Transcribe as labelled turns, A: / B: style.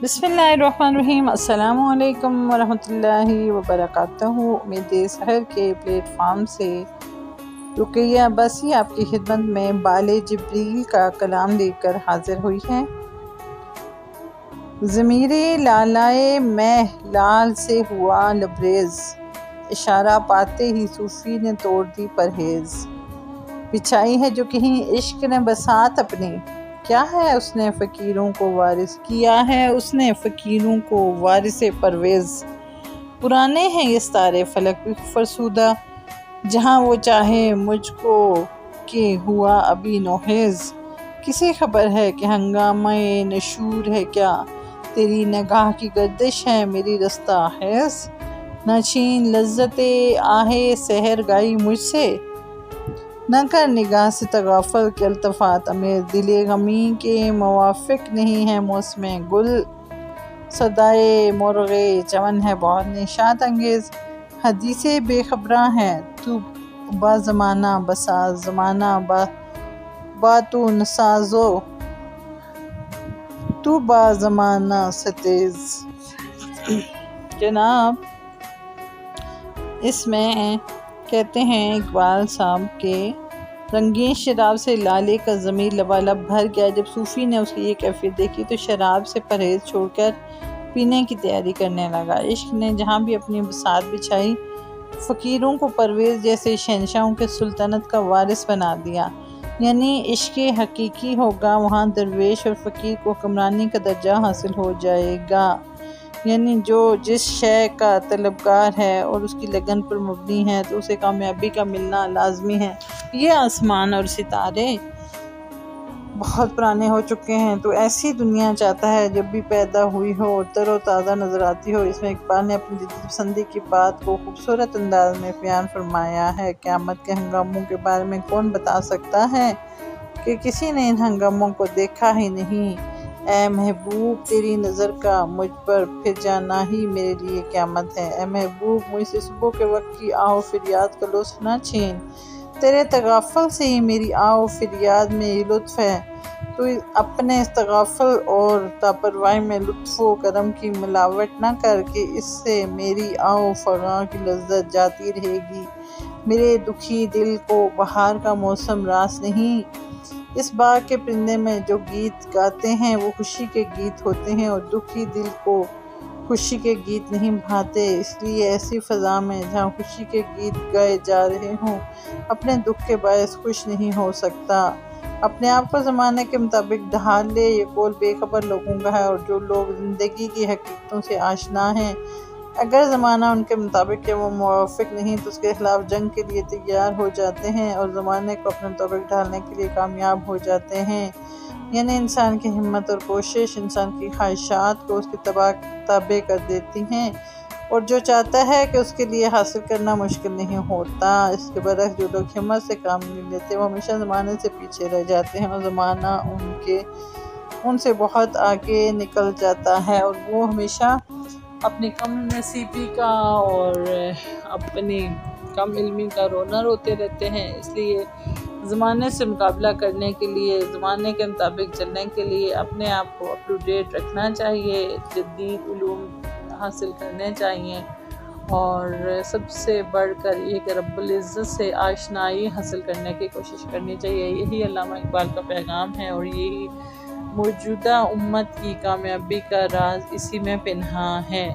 A: बिस्मिल्लाहिर्रहमानिर्रहीम। अस्सलाम वालेकुम वरहमतुल्लाहि वबरकातुहू। उम्मीद शहर के प्लेटफार्म से रुकैया बसी आपकी खिदमत में बाले जिब्रील का कलाम लेकर हाजिर हुई है। ज़मीरे लालाए मैं लाल से हुआ लबरेज, इशारा पाते ही सूफी ने तोड़ दी परहेज। बिछाई है जो कहीं इश्क ने बसात अपनी, क्या है उसने फ़कीरों को वारिस किया है, उसने फ़कीरों को वारिस परवेज़। पुराने हैं ये सारे फलक भी फरसुदा, जहाँ वो चाहे मुझको कि हुआ अभी नोहेज़। किसे खबर है कि हंगामे नशूर है क्या, तेरी निगाह की गर्दिश है मेरी रस्ता हैज़। न छीन लज्जते आहे सहर गाई मुझसे, न कर निगाह से तगाफल के अल्तफ़ात अमीर। दिले गमी के मुवाफ़िक नहीं है मौसमे गुल, सदाए मुर्ग़े चमन है बहुत निशात अंगेज़। हदीसे बेखबरां है तू बा ज़माना बसाज़, ज़माना बा तू नसाज़ो, तू बा ज़माना सतेज़। जनाब, इसमें कहते हैं इकबाल साहब के रंगीन शराब से लाले का ज़मीर लबालब भर गया। जब सूफ़ी ने उसकी ये कैफियत देखी तो शराब से परहेज़ छोड़कर पीने की तैयारी करने लगा। इश्क ने जहाँ भी अपनी बसात बिछाई, फ़कीरों को परवेज़ जैसे शहंशाहों के सुल्तानत का वारिस बना दिया। यानी इश्क हकीकी होगा, वहाँ दरवेश और फ़कीर को हुक्मरानी का दर्जा हासिल हो जाएगा। यानी जो जिस शय का तलबगार है और उसकी लगन पर मबनी है तो उसे कामयाबी का मिलना लाजमी है। ये आसमान और सितारे बहुत पुराने हो चुके हैं, तो ऐसी दुनिया चाहता है जब भी पैदा हुई हो और तरोताज़ा नज़र आती हो। इसमें इकबाल ने अपनी जिद्द पसंदी की बात को खूबसूरत अंदाज में बयान फरमाया है। क़यामत के हंगामों के बारे में कौन बता सकता है कि किसी ने इन हंगामों को देखा ही नहीं। ऐ महबूब तेरी नज़र का मुझ पर फिर जाना ही मेरे लिए क़यामत है। ऐ महबूब मुझसे सुबह के वक्त की आओ फिरियाद का लुत्फ़ न छीन, तेरे तगाफल से ही मेरी आओ फिरियाद में ये लुत्फ़ है। तो अपने इस तगाफल और लापरवाही में लुत्फ़ व करम की मिलावट न करके इससे मेरी आओ फ़ग़ां की लज्जत जाती रहेगी। मेरे दुखी दिल को बहार का मौसम रास नहीं, इस बाग के परिंदे में जो गीत गाते हैं वो खुशी के गीत होते हैं और दुखी दिल को खुशी के गीत नहीं भाते। इसलिए ऐसी फ़ज़ा में जहाँ खुशी के गीत गाए जा रहे हों, अपने दुख के बायस खुश नहीं हो सकता। अपने आप को ज़माने के मुताबिक ढाल ले, ये कौल बेखबर लोगों का है। और जो लोग ज़िंदगी की हकीकतों से आशना हैं, अगर ज़माना उनके मुताबिक के वो मुवाफ़िक नहीं तो उसके खिलाफ जंग के लिए तैयार हो जाते हैं और ज़माने को अपने मुताबिक ढालने के लिए कामयाब हो जाते हैं। यानी इंसान की हिम्मत और कोशिश इंसान की ख्वाहिशात को उसके ताबे कर देती हैं, और जो चाहता है कि उसके लिए हासिल करना मुश्किल नहीं होता। इसके बरक्स जो लोग हिम्मत से काम नहीं लेते वो हमेशा ज़माने से पीछे रह जाते हैं और ज़माना उनसे बहुत आगे निकल जाता है, और वो हमेशा अपनी कम नसीबी का और अपनी कम इल्मी का रोना रोते रहते हैं। इसलिए ज़माने से मुकाबला करने के लिए, ज़माने के मुताबिक चलने के लिए अपने आप को अप टू डेट रखना चाहिए, जदीद उलूम हासिल करने चाहिए, और सबसे बढ़कर ये कि रब्बुल इज़्ज़त से आशनाई हासिल करने की कोशिश करनी चाहिए। यही अल्लामा इकबाल का पैगाम है और यही मौजूदा उम्मत की कामयाबी का राज इसी में पिन्हा है।